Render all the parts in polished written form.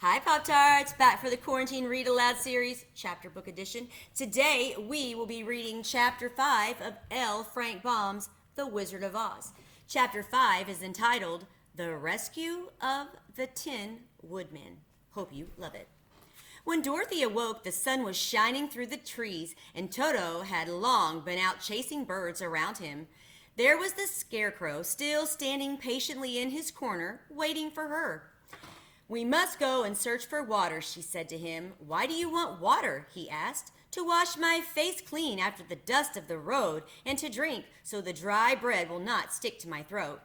Hi, Pop-Tarts! Back for the Quarantine Read Aloud series, chapter book edition. Today, we will be reading Chapter 5 of L. Frank Baum's The Wizard of Oz. Chapter 5 is entitled The Rescue of the Tin Woodman. Hope you love it. When Dorothy awoke, the sun was shining through the trees, and Toto had long been out chasing birds around him. There was the Scarecrow, still standing patiently in his corner, waiting for her. "We must go and search for water," she said to him. "Why do you want water?" he asked. "To wash my face clean after the dust of the road, and to drink, so the dry bread will not stick to my throat."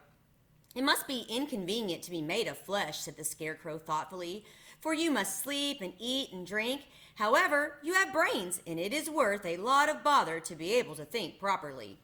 "It must be inconvenient to be made of flesh," said the Scarecrow thoughtfully, "for you must sleep and eat and drink. However, you have brains, and it is worth a lot of bother to be able to think properly."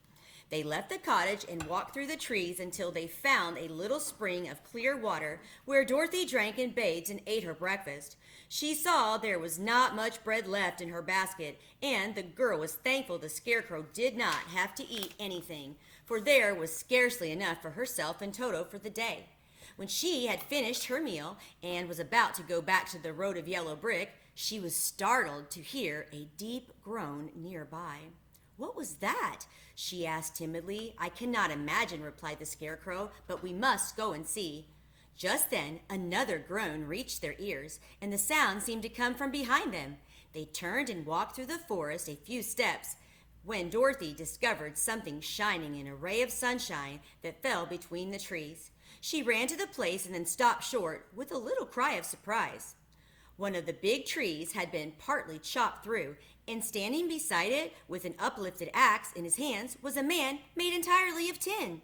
They left the cottage and walked through the trees until they found a little spring of clear water where Dorothy drank and bathed and ate her breakfast. She saw there was not much bread left in her basket, and the girl was thankful the Scarecrow did not have to eat anything, for there was scarcely enough for herself and Toto for the day. When she had finished her meal and was about to go back to the road of yellow brick, she was startled to hear a deep groan nearby. "What was that?" she asked timidly. "I cannot imagine," replied the Scarecrow, "but we must go and see." Just then another groan reached their ears, and the sound seemed to come from behind them. They turned and walked through the forest a few steps when Dorothy discovered something shining in a ray of sunshine that fell between the trees. She ran to the place and then stopped short with a little cry of surprise. One of the big trees had been partly chopped through, and standing beside it with an uplifted axe in his hands was a man made entirely of tin.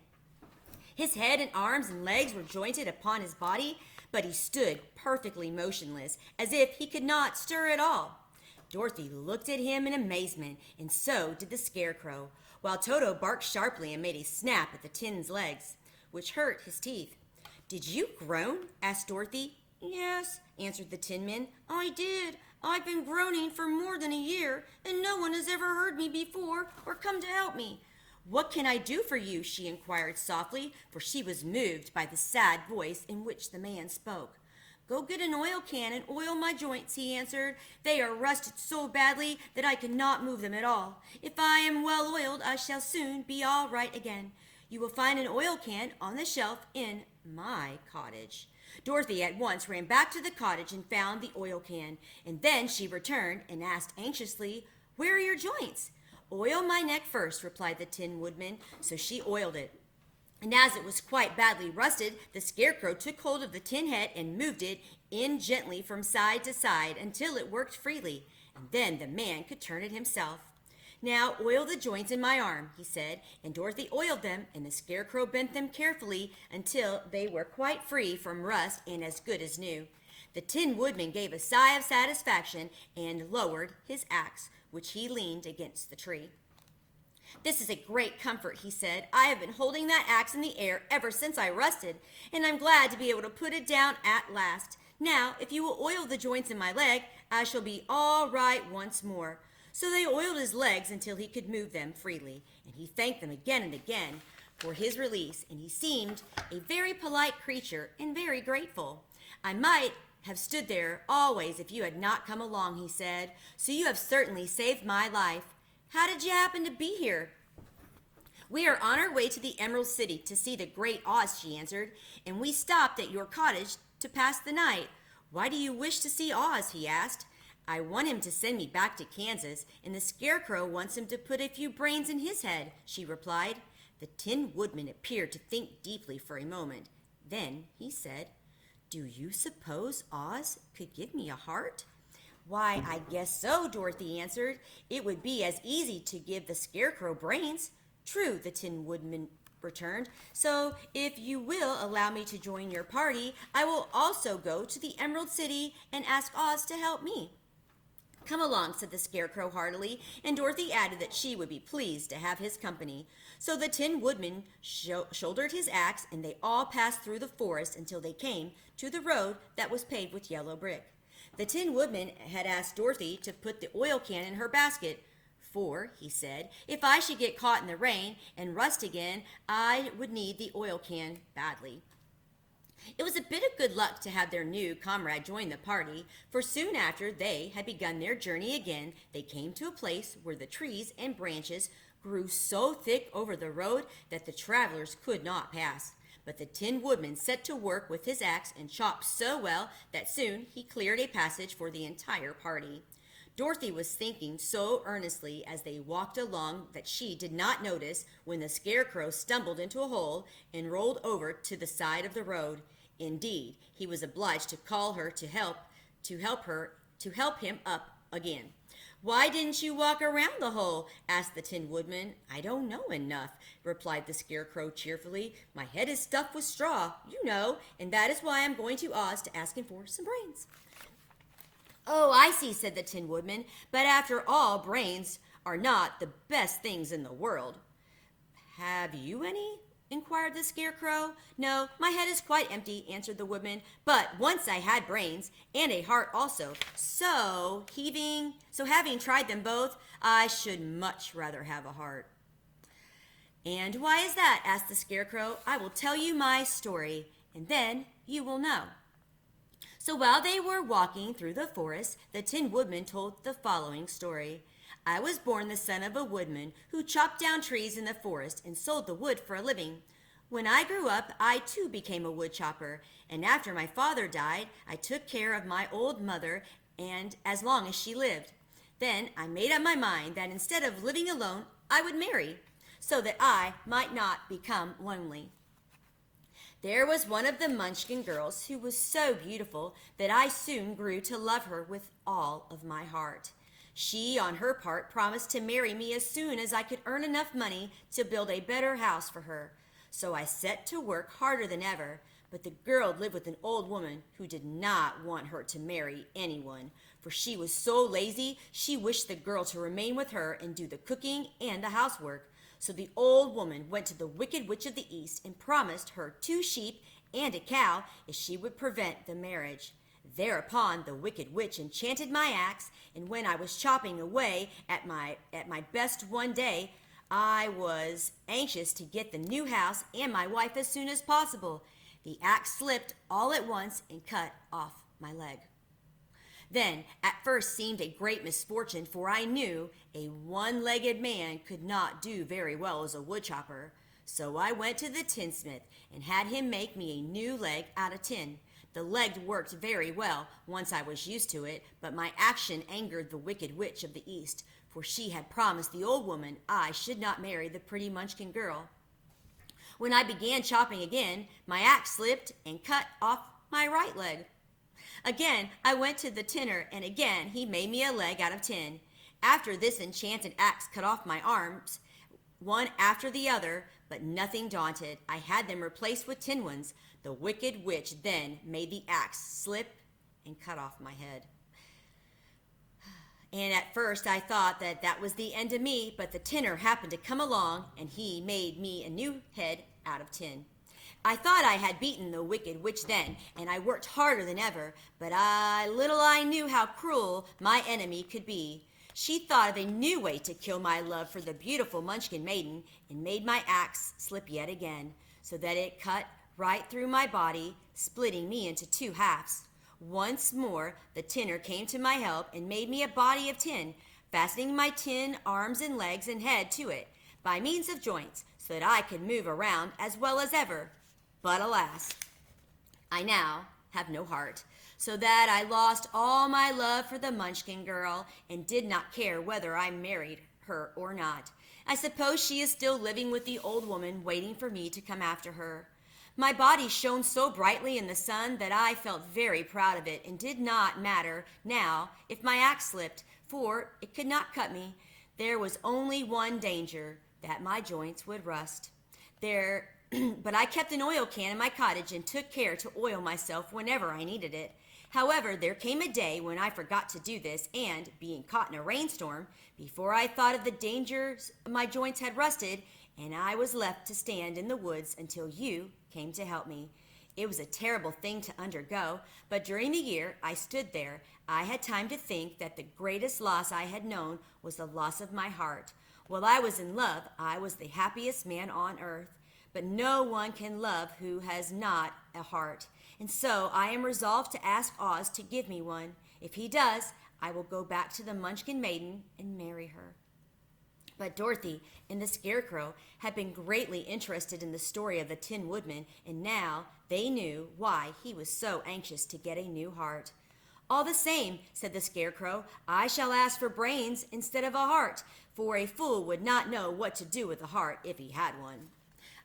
His head and arms and legs were jointed upon his body, but he stood perfectly motionless, as if he could not stir at all. Dorothy looked at him in amazement, and so did the Scarecrow, while Toto barked sharply and made a snap at the tin's legs, which hurt his teeth. "Did you groan?" asked Dorothy. "Yes," answered the Tin Man, "I did. I've been groaning for more than a year, and no one has ever heard me before or come to help me." "What can I do for you?" she inquired softly, for she was moved by the sad voice in which the man spoke. "Go get an oil can and oil my joints," he answered. "They are rusted so badly that I cannot move them at all. If I am well oiled, I shall soon be all right again. You will find an oil can on the shelf in my cottage." Dorothy at once ran back to the cottage and found the oil can, and then she returned and asked anxiously, "Where are your joints?" "Oil my neck first," replied the Tin Woodman. So she oiled it. And as it was quite badly rusted, the Scarecrow took hold of the tin head and moved it in gently from side to side until it worked freely, and then the man could turn it himself. "Now oil the joints in my arm," he said, and Dorothy oiled them, and the Scarecrow bent them carefully until they were quite free from rust and as good as new. The Tin Woodman gave a sigh of satisfaction and lowered his axe, which he leaned against the tree. "This is a great comfort," he said. "I have been holding that axe in the air ever since I rusted, and I'm glad to be able to put it down at last. Now, if you will oil the joints in my leg, I shall be all right once more." So they oiled his legs until he could move them freely, and he thanked them again and again for his release, and he seemed a very polite creature and very grateful. "I might have stood there always if you had not come along," he said, "so you have certainly saved my life. How did you happen to be here?" "We are on our way to the Emerald City to see the great Oz," she answered, "and we stopped at your cottage to pass the night." "Why do you wish to see Oz?" he asked. "I want him to send me back to Kansas, and the Scarecrow wants him to put a few brains in his head," she replied. The Tin Woodman appeared to think deeply for a moment. Then he said, "Do you suppose Oz could give me a heart?" "Why, I guess so," Dorothy answered. "It would be as easy to give the Scarecrow brains." "True," the Tin Woodman returned. "So if you will allow me to join your party, I will also go to the Emerald City and ask Oz to help me." "Come along," said the Scarecrow heartily, and Dorothy added that she would be pleased to have his company. So the Tin Woodman shouldered his axe, and they all passed through the forest until they came to the road that was paved with yellow brick. The Tin Woodman had asked Dorothy to put the oil can in her basket, "For," he said, "if I should get caught in the rain and rust again, I would need the oil can badly." It was a bit of good luck to have their new comrade join the party, for soon after they had begun their journey again, they came to a place where the trees and branches grew so thick over the road that the travelers could not pass. But the Tin Woodman set to work with his axe and chopped so well that soon he cleared a passage for the entire party. Dorothy was thinking so earnestly as they walked along that she did not notice when the Scarecrow stumbled into a hole and rolled over to the side of the road. Indeed, he was obliged to call her to help him up again. "Why didn't you walk around the hole?" asked the Tin Woodman. "I don't know enough," replied the Scarecrow cheerfully. "My head is stuffed with straw, you know, and that is why I'm going to Oz to ask him for some brains." "Oh, I see," said the Tin Woodman. "But after all, brains are not the best things in the world." "Have you any?" inquired the Scarecrow. "No, my head is quite empty," answered the Woodman. "But once I had brains, and a heart also. So having tried them both, I should much rather have a heart." "And why is that?" asked the Scarecrow. "I will tell you my story, and then you will know." So while they were walking through the forest, the Tin Woodman told the following story. "I was born the son of a woodman who chopped down trees in the forest and sold the wood for a living. When I grew up, I too became a wood chopper, and after my father died, I took care of my old mother and as long as she lived. Then I made up my mind that instead of living alone, I would marry, so that I might not become lonely. There was one of the Munchkin girls who was so beautiful that I soon grew to love her with all of my heart. She, on her part, promised to marry me as soon as I could earn enough money to build a better house for her. So I set to work harder than ever, but the girl lived with an old woman who did not want her to marry anyone, for she was so lazy she wished the girl to remain with her and do the cooking and the housework. So the old woman went to the Wicked Witch of the East and promised her 2 sheep and a cow if she would prevent the marriage. Thereupon the Wicked Witch enchanted my axe, and when I was chopping away at my best one day, I was anxious to get the new house and my wife as soon as possible. The axe slipped all at once and cut off my leg. Then at first seemed a great misfortune, for I knew a one-legged man could not do very well as a woodchopper. So I went to the tinsmith and had him make me a new leg out of tin. The leg worked very well once I was used to it, but my action angered the Wicked Witch of the East, for she had promised the old woman I should not marry the pretty Munchkin girl. When I began chopping again, my axe slipped and cut off my right leg. Again, I went to the tinner, and again he made me a leg out of tin. After this enchanted axe cut off my arms, one after the other, but nothing daunted, I had them replaced with tin ones. The Wicked Witch then made the axe slip and cut off my head. And at first I thought that was the end of me, but the tinner happened to come along, and he made me a new head out of tin. I thought I had beaten the Wicked Witch then, and I worked harder than ever, but little I knew how cruel my enemy could be. She thought of a new way to kill my love for the beautiful Munchkin maiden, and made my axe slip yet again, so that it cut right through my body, splitting me into 2 halves. Once more the tinner came to my help and made me a body of tin, fastening my tin arms and legs and head to it by means of joints, so that I could move around as well as ever. But alas, I now have no heart, so that I lost all my love for the Munchkin girl and did not care whether I married her or not. I suppose she is still living with the old woman, waiting for me to come after her. My body shone so brightly in the sun that I felt very proud of it, and did not matter now if my axe slipped, for it could not cut me. There was only one danger, that my joints would rust. But I kept an oil can in my cottage and took care to oil myself whenever I needed it. However, there came a day when I forgot to do this, and, being caught in a rainstorm, before I thought of the dangers, my joints had rusted, and I was left to stand in the woods until you came to help me. It was a terrible thing to undergo, but during the year I stood there, I had time to think that the greatest loss I had known was the loss of my heart. While I was in love, I was the happiest man on earth. But no one can love who has not a heart. And so I am resolved to ask Oz to give me one. If he does, I will go back to the Munchkin maiden and marry her. But Dorothy and the Scarecrow had been greatly interested in the story of the Tin Woodman, and now they knew why he was so anxious to get a new heart. All the same, said the Scarecrow, I shall ask for brains instead of a heart, for a fool would not know what to do with a heart if he had one.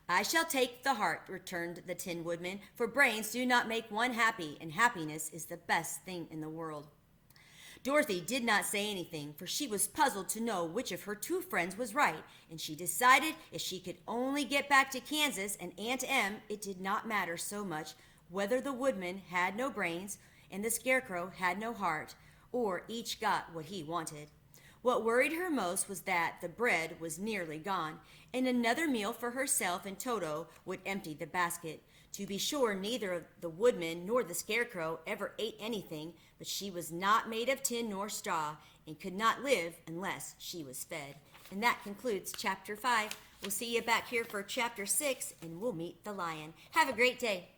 I shall take the heart, returned the Tin Woodman, for brains do not make one happy, and happiness is the best thing in the world. Dorothy did not say anything, for she was puzzled to know which of her two friends was right, and she decided if she could only get back to Kansas and Aunt Em, it did not matter so much whether the Woodman had no brains and the Scarecrow had no heart, or each got what he wanted. What worried her most was that the bread was nearly gone, and another meal for herself and Toto would empty the basket. To be sure, neither the Woodman nor the Scarecrow ever ate anything, but she was not made of tin nor straw, and could not live unless she was fed. And that concludes Chapter 5. We'll see you back here for Chapter 6, and we'll meet the lion. Have a great day.